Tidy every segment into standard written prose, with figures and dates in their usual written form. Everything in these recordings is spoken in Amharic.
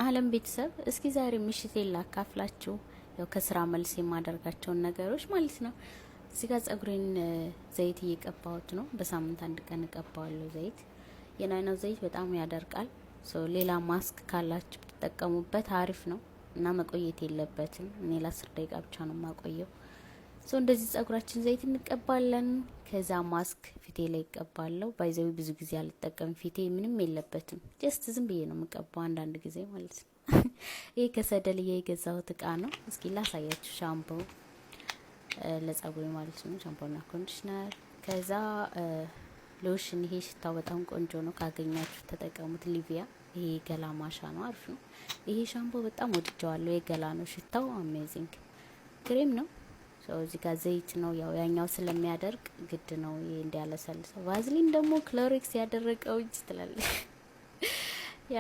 አለም ቤተሰብ እስኪ ዛሬ ምሽት ላካፍላችሁ ያው ከስራ መልስ የማደርጋቸውን ነገሮች ማለት ነው። እዚህ ጋር ጸጉሬን ዘይት እየቀባሁት ነው። በሳምንት አንድ ቀን እቀባዋለሁ ዘይት። የናይናው ዘይት በጣም ያደርቃል። ሌላ ማስክ ካላችሁ ተጠቀሙበት፣ አሪፍ ነው እና መቆየት የለበትም። እኔ ለ10 ደቂቃ ብቻ ነው የማቆየው። እንደዚህ ጸጉራችን ዘይት እንቀባለን። ከዛ ማስክ ፊቴ ላይ ይቀባለሁ። ባይዘው ብዙ ጊዜ አልጠቀም፣ ፊቴ ምንም የለበትም። ጀስት ዝም ብዬ ነው የምቀባው አንዳንድ ጊዜ ማለት ነው። ይሄ ከሰደልዬ የገዛሁት እቃ ነው። እስኪ ላሳያችሁ። ሻምፖ ለጸጉሬ ማለት ነው፣ ሻምፖና ኮንዲሽነር። ከዛ ሎሽን፣ ይሄ ሽታው በጣም ቆንጆ ነው፣ ካገኛችሁ ተጠቀሙት። ሊቪያ፣ ይሄ ገላ ማሻ ነው፣ አሪፍ ነው። ይሄ ሻምፖ በጣም ወድጀዋለሁ። የገላ ነው፣ ሽታው አሜዚንግ። ክሬም ነው። እዚህ ጋር ዘይት ነው፣ ያኛው ስለሚያደርቅ ግድ ነው ይሄ እንዲያለሰልሰው። ቫዝሊን ደግሞ ክሎሪክስ ያደረቀው እጅ ትላለች ያ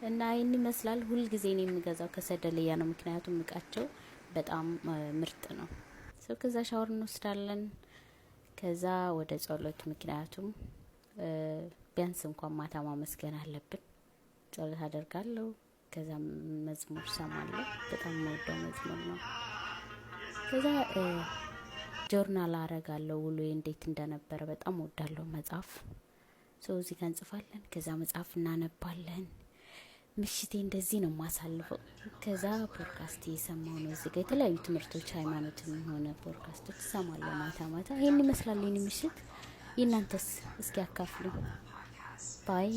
እና ይሄን ይመስላል። ሁሉ ጊዜ ነው የምገዛው ከሰደልያ ነው፣ ምክንያቱም እቃቸው በጣም ምርጥ ነው። ከዛ ሻወር እንወስዳለን። ከዛ ወደ ጸሎት፣ ምክንያቱም ቢያንስ እንኳን ማታ ማመስገን አለብን። ጸሎት አደርጋለሁ። ከዛ መዝሙር ሰማለሁ። በጣም የምወደው መዝሙር ነው። ከዛ ጆርናል አረጋለሁ፣ ውሎዬ እንዴት እንደነበረ በጣም ወዳለሁ። መጽሐፍ እዚህ ጋር እንጽፋለን። ከዛ መጽሐፍ እናነባለን። ምሽቴ እንደዚህ ነው ማሳልፈው። ከዛ ፖድካስት እየሰማሁ ነው። እዚህ ጋር የተለያዩ ትምህርቶች፣ ሃይማኖትም ሆነ ፖድካስቶች እሰማለሁ ማታ ማታ። ይሄን ይመስላል የኔ ምሽት። የእናንተስ? እስኪ አካፍሉ። ባይ